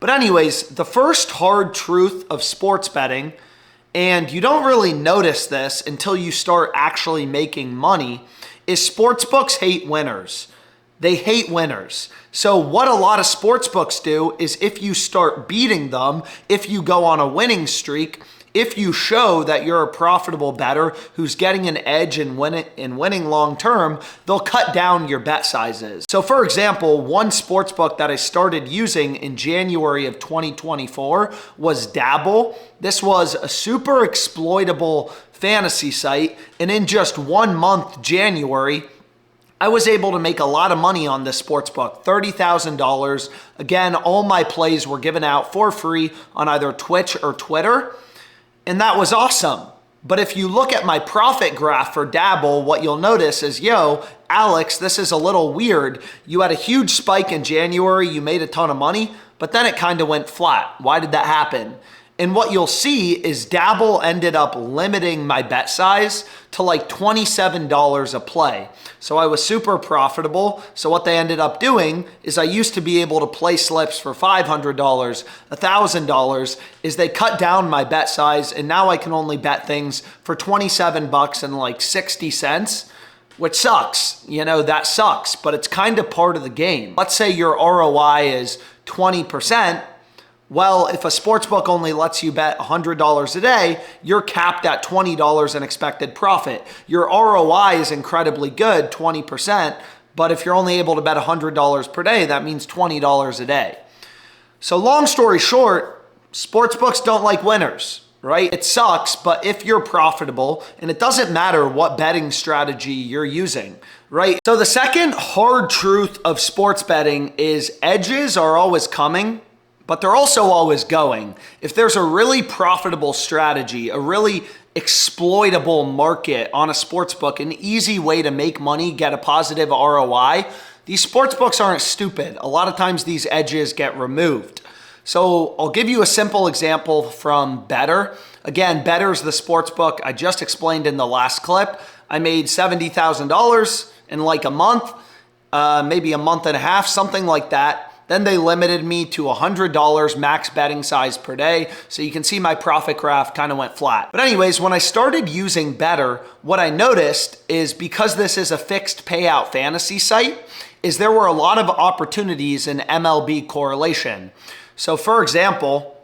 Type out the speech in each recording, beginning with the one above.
But anyways, the first hard truth of sports betting, and you don't really notice this until you start actually making money, is sportsbooks hate winners. They hate winners. So what a lot of sportsbooks do is if you start beating them, if you go on a winning streak, if you show that you're a profitable bettor who's getting an edge in winning long term, they'll cut down your bet sizes. So for example, one sportsbook that I started using in January of 2024 was Dabble. This was a super exploitable fantasy site, and in just 1 month, January, I was able to make a lot of money on this sportsbook, $30,000. Again, all my plays were given out for free on either Twitch or Twitter, and that was awesome. But if you look at my profit graph for Dabble, what you'll notice is, yo, Alex, this is a little weird. You had a huge spike in January, you made a ton of money, but then it kind of went flat. Why did that happen? And what you'll see is Dabble ended up limiting my bet size to like $27 a play. So I was super profitable. So what they ended up doing is I used to be able to play slips for $500, $1,000, is they cut down my bet size, and now I can only bet things for 27 bucks and like 60 cents, which sucks. You know, that sucks, but it's kind of part of the game. Let's say your ROI is 20%. Well, if a sportsbook only lets you bet $100 a day, you're capped at $20 in expected profit. Your ROI is incredibly good, 20%, but if you're only able to bet $100 per day, that means $20 a day. So long story short, sportsbooks don't like winners, right? It sucks, but if you're profitable, and it doesn't matter what betting strategy you're using, right? So the second hard truth of sports betting is edges are always coming, but they're also always going. If there's a really profitable strategy, a really exploitable market on a sportsbook, an easy way to make money, get a positive ROI, these sportsbooks aren't stupid. A lot of times these edges get removed. So I'll give you a simple example from Bettors. Again, Bettors, the sportsbook I just explained in the last clip. I made $70,000 in like a month, maybe a month and a half, something like that. Then they limited me to $100 max betting size per day. So you can see my profit graph kind of went flat. But anyways, when I started using Bettors, what I noticed is because this is a fixed payout fantasy site, is there were a lot of opportunities in MLB correlation. So for example,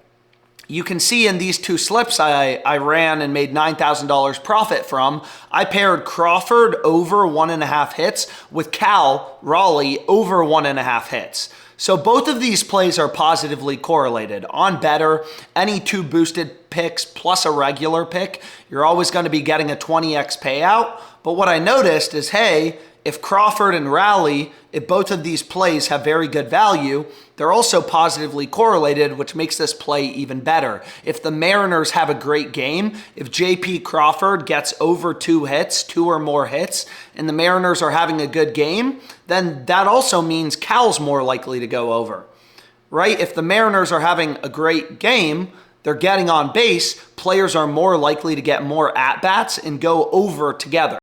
you can see in these two slips I ran and made $9,000 profit from, I paired Crawford over 1.5 hits with Cal Raleigh over 1.5 hits. So both of these plays are positively correlated. On Bettors, any two boosted picks plus a regular pick, you're always going to be getting a 20x payout. But what I noticed is, hey, if Crawford and Raleigh, if both of these plays have very good value, they're also positively correlated, which makes this play even better. If the Mariners have a great game, if JP Crawford gets over 2 hits, 2 or more hits, and the Mariners are having a good game, then that also means Cal's more likely to go over, right? If the Mariners are having a great game, they're getting on base, players are more likely to get more at-bats and go over together.